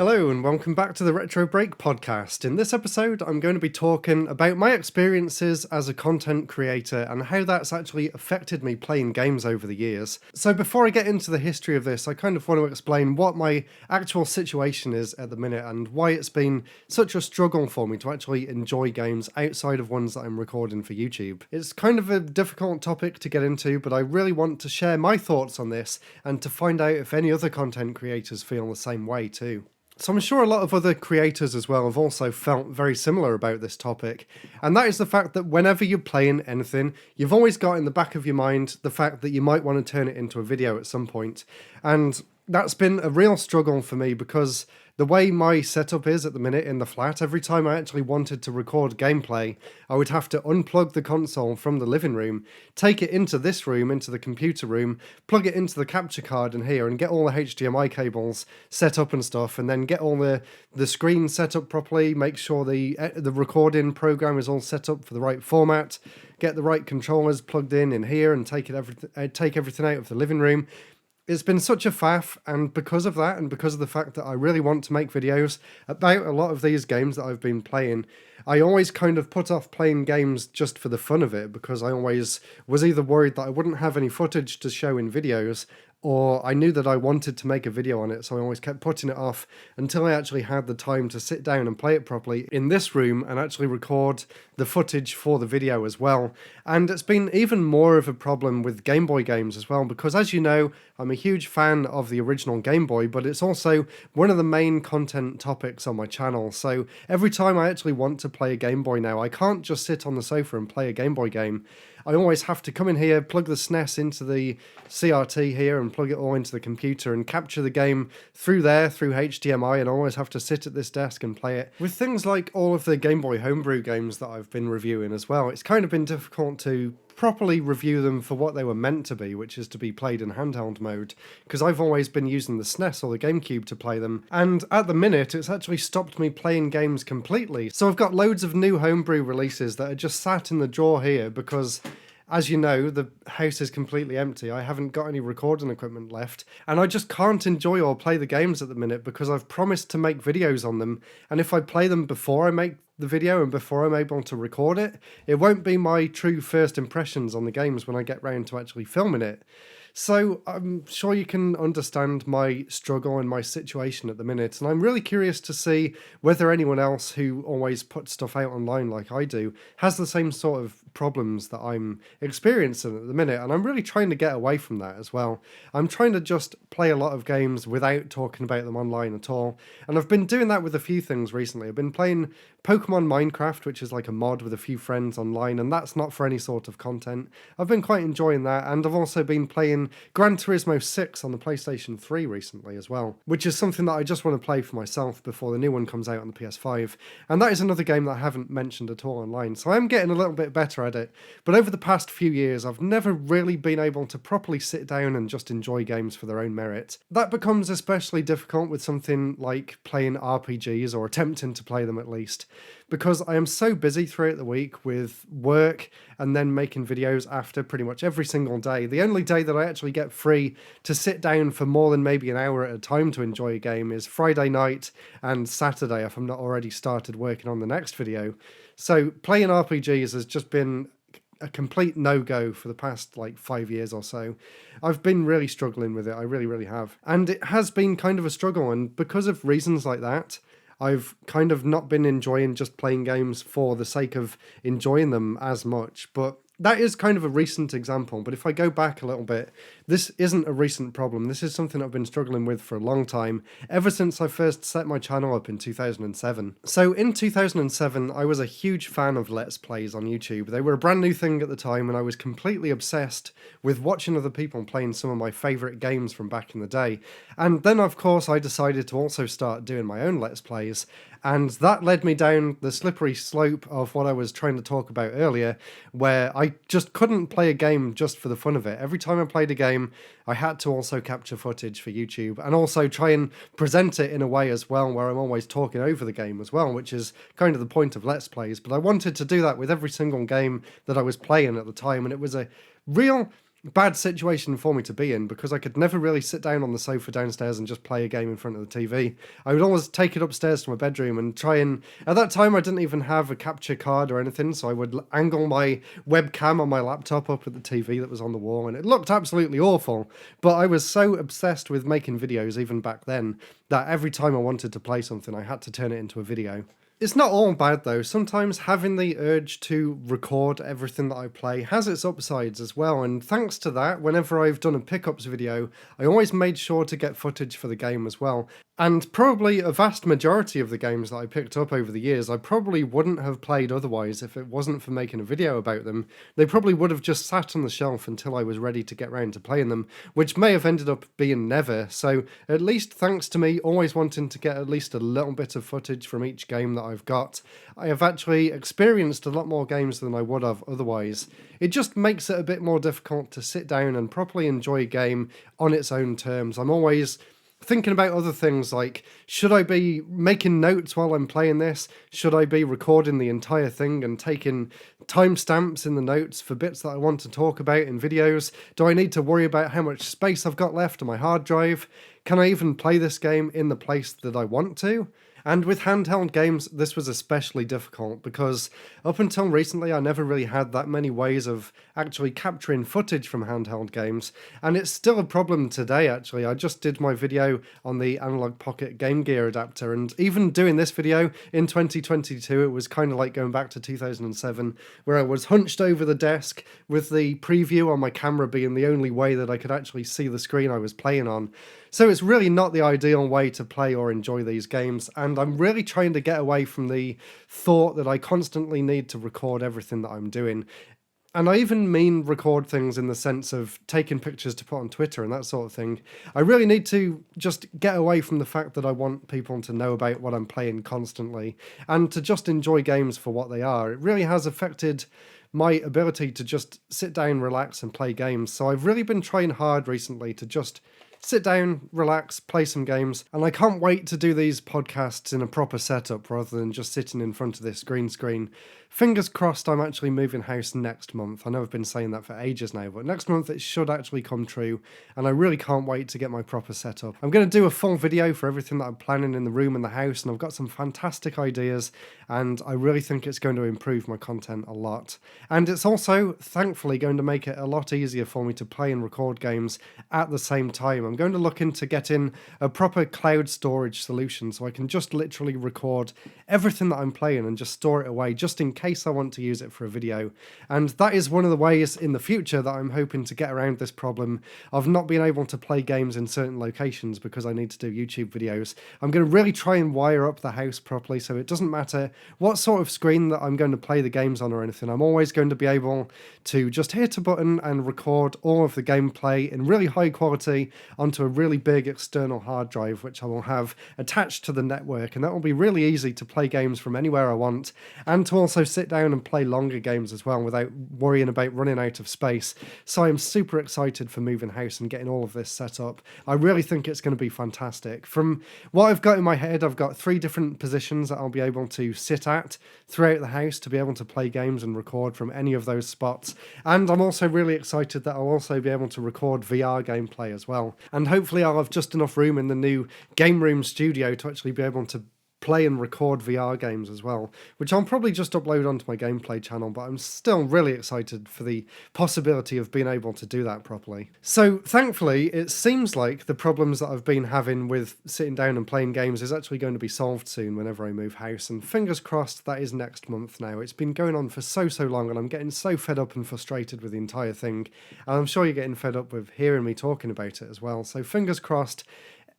Hello and welcome back to the RetroBreak Podcast. In this episode, I'm going to be talking about my experiences as a content creator and how that's actually affected me playing games over the years. So before I get into the history of this, I kind of want to explain what my actual situation is at the minute and why it's been such a struggle for me to actually enjoy games outside of ones that I'm recording for YouTube. It's kind of a difficult topic to get into, but I really want to share my thoughts on this and to find out if any other content creators feel the same way too. So I'm sure a lot of other creators as well have also felt very similar about this topic, and that is the fact that whenever you're playing anything, you've always got in the back of your mind the fact that you might want to turn it into a video at some point, and that's been a real struggle for me because the way my setup is at the minute in the flat, every time I actually wanted to record gameplay, I would have to unplug the console from the living room, take it into this room, into the computer room, plug it into the capture card in here and get all the HDMI cables set up and stuff, and then get all the screen set up properly, make sure the recording program is all set up for the right format, get the right controllers plugged in here and take everything out of the living room. It's been such a faff, and because of that, and because of the fact that I really want to make videos about a lot of these games that I've been playing, I always kind of put off playing games just for the fun of it, because I always was either worried that I wouldn't have any footage to show in videos, or I knew that I wanted to make a video on it, so I always kept putting it off until I actually had the time to sit down and play it properly in this room and actually record the footage for the video as well. And it's been even more of a problem with Game Boy games as well, because as you know, I'm a huge fan of the original Game Boy, but it's also one of the main content topics on my channel. So every time I actually want to play a Game Boy now, I can't just sit on the sofa and play a Game Boy game. I always have to come in here, plug the SNES into the CRT here and plug it all into the computer and capture the game through HDMI, and I always have to sit at this desk and play it. With things like all of the Game Boy homebrew games that I've been reviewing as well, it's kind of been difficult to properly review them for what they were meant to be, which is to be played in handheld mode, because I've always been using the SNES or the GameCube to play them, and at the minute it's actually stopped me playing games completely. So I've got loads of new homebrew releases that are just sat in the drawer here because, as you know, the house is completely empty. I haven't got any recording equipment left, and I just can't enjoy or play the games at the minute because I've promised to make videos on them, and if I play them before I make the video and before I'm able to record it, it won't be my true first impressions on the games when I get round to actually filming it. So I'm sure you can understand my struggle and my situation at the minute, and I'm really curious to see whether anyone else who always puts stuff out online like I do has the same sort of problems that I'm experiencing at the minute, and I'm really trying to get away from that as well. I'm trying to just play a lot of games without talking about them online at all, and I've been doing that with a few things recently. I've been playing Pokemon Minecraft, which is like a mod with a few friends online, and that's not for any sort of content. I've been quite enjoying that, and I've also been playing Gran Turismo 6 on the PlayStation 3 recently as well, which is something that I just want to play for myself before the new one comes out on the PS5, and that is another game that I haven't mentioned at all online, so I'm getting a little bit better at it. But over the past few years, I've never really been able to properly sit down and just enjoy games for their own merit. That becomes especially difficult with something like playing RPGs, or attempting to play them at least, because I am so busy throughout the week with work and then making videos after pretty much every single day. The only day that I actually get free to sit down for more than maybe an hour at a time to enjoy a game is Friday night and Saturday if I'm not already started working on the next video. So playing RPGs has just been a complete no-go for the past 5 years or so. I've been really struggling with it, I really have. And it has been kind of a struggle, and because of reasons like that, I've kind of not been enjoying just playing games for the sake of enjoying them as much. But that is kind of a recent example, but if I go back a little bit, this isn't a recent problem. This is something I've been struggling with for a long time, ever since I first set my channel up in 2007. So in 2007, I was a huge fan of Let's Plays on YouTube. They were a brand new thing at the time, and I was completely obsessed with watching other people playing some of my favourite games from back in the day. And then, of course, I decided to also start doing my own Let's Plays, and that led me down the slippery slope of what I was trying to talk about earlier, where I just couldn't play a game just for the fun of it. Every time I played a game, I had to also capture footage for YouTube, and also try and present it in a way as well where I'm always talking over the game as well, which is kind of the point of Let's Plays. But I wanted to do that with every single game that I was playing at the time, and it was a real bad situation for me to be in, because I could never really sit down on the sofa downstairs and just play a game in front of the TV. I would always take it upstairs to my bedroom and try and... At that time, I didn't even have a capture card or anything, so I would angle my webcam on my laptop up at the TV that was on the wall, and it looked absolutely awful. But I was so obsessed with making videos, even back then, that every time I wanted to play something, I had to turn it into a video. It's not all bad though. Sometimes having the urge to record everything that I play has its upsides as well, and thanks to that, whenever I've done a pickups video, I always made sure to get footage for the game as well. And probably a vast majority of the games that I picked up over the years, I probably wouldn't have played otherwise if it wasn't for making a video about them. They probably would have just sat on the shelf until I was ready to get round to playing them, which may have ended up being never. So at least thanks to me always wanting to get at least a little bit of footage from each game that I've got, I have actually experienced a lot more games than I would have otherwise. It just makes it a bit more difficult to sit down and properly enjoy a game on its own terms. I'm always thinking about other things like, should I be making notes while I'm playing this? Should I be recording the entire thing and taking timestamps in the notes for bits that I want to talk about in videos? Do I need to worry about how much space I've got left on my hard drive? Can I even play this game in the place that I want to? And with handheld games, this was especially difficult because up until recently, I never really had that many ways of actually capturing footage from handheld games, and it's still a problem today, actually. I just did my video on the Analog Pocket Game Gear adapter, and even doing this video in 2022, it was kind of like going back to 2007, where I was hunched over the desk with the preview on my camera being the only way that I could actually see the screen I was playing on. So it's really not the ideal way to play or enjoy these games, and I'm really trying to get away from the thought that I constantly need to record everything that I'm doing. And I even mean record things in the sense of taking pictures to put on Twitter and that sort of thing. I really need to just get away from the fact that I want people to know about what I'm playing constantly, and to just enjoy games for what they are. It really has affected my ability to just sit down, relax, and play games. So I've really been trying hard recently to just sit down, relax, play some games, and I can't wait to do these podcasts in a proper setup rather than just sitting in front of this green screen. Fingers crossed I'm actually moving house next month. I know I've been saying that for ages now, but next month it should actually come true, and I really can't wait to get my proper setup. I'm going to do a full video for everything that I'm planning in the room and the house, and I've got some fantastic ideas, and I really think it's going to improve my content a lot. And it's also, thankfully, going to make it a lot easier for me to play and record games at the same time. I'm going to look into getting a proper cloud storage solution so I can just literally record everything that I'm playing and just store it away just in case I want to use it for a video. And that is one of the ways in the future that I'm hoping to get around this problem of not being able to play games in certain locations because I need to do YouTube videos. I'm going to really try and wire up the house properly so it doesn't matter what sort of screen that I'm going to play the games on or anything. I'm always going to be able to just hit a button and record all of the gameplay in really high quality onto a really big external hard drive, which I will have attached to the network, and that will be really easy to play games from anywhere I want, and to also sit down and play longer games as well without worrying about running out of space. So I'm super excited for moving house and getting all of this set up. I really think it's going to be fantastic. From what I've got in my head, I've got 3 different positions that I'll be able to sit at throughout the house to be able to play games and record from any of those spots. And I'm also really excited that I'll also be able to record VR gameplay as well. And hopefully I'll have just enough room in the new Game Room studio to actually be able to play and record VR games as well, which I'll probably just upload onto my gameplay channel, but I'm still really excited for the possibility of being able to do that properly. So thankfully, it seems like the problems that I've been having with sitting down and playing games is actually going to be solved soon whenever I move house, and fingers crossed that is next month now. It's been going on for so long, and I'm getting so fed up and frustrated with the entire thing, and I'm sure you're getting fed up with hearing me talking about it as well. So fingers crossed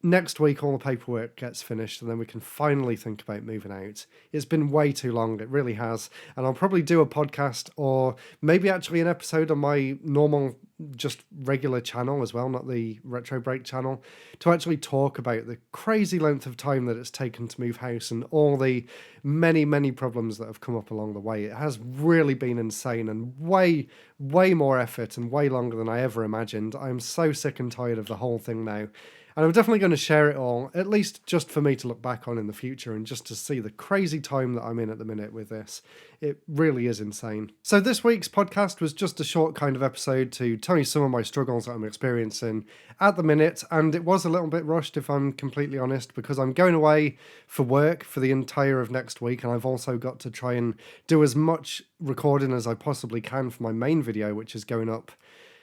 next week all the paperwork gets finished and then we can finally think about moving out. It's been way too long, it really has, and I'll probably do a podcast or maybe actually an episode on my normal, just regular channel as well, not the RetroBreak channel, to actually talk about the crazy length of time that it's taken to move house and all the many problems that have come up along the way. It has really been insane and way more effort and way longer than I ever imagined. I'm so sick and tired of the whole thing now. And I'm definitely going to share it all, at least just for me to look back on in the future and just to see the crazy time that I'm in at the minute with this. It really is insane. So this week's podcast was just a short kind of episode to tell you some of my struggles that I'm experiencing at the minute, and it was a little bit rushed if I'm completely honest, because I'm going away for work for the entire of next week, and I've also got to try and do as much recording as I possibly can for my main video, which is going up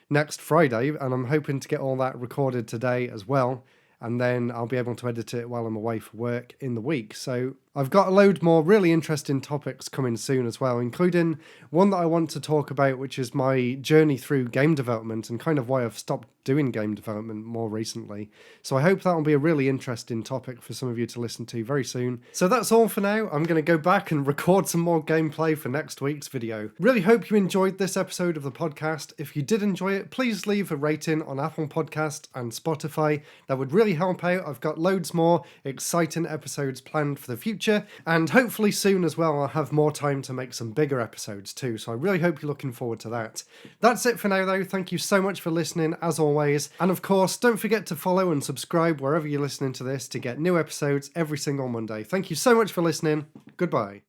next Friday, and I'm hoping to get all that recorded today as well, and then I'll be able to edit it while I'm away for work in the week. So I've got a load more really interesting topics coming soon as well, including one that I want to talk about, which is my journey through game development and kind of why I've stopped doing game development more recently. So I hope that'll be a really interesting topic for some of you to listen to very soon. So that's all for now. I'm going to go back and record some more gameplay for next week's video. Really hope you enjoyed this episode of the podcast. If you did enjoy it, please leave a rating on Apple Podcast and Spotify. That would really help out. I've got loads more exciting episodes planned for the future, and hopefully soon as well I'll have more time to make some bigger episodes too, so I really hope you're looking forward to that. That's it for now though. Thank you so much for listening as always, and of course don't forget to follow and subscribe wherever you're listening to this to get new episodes every single Monday. Thank you so much for listening. Goodbye.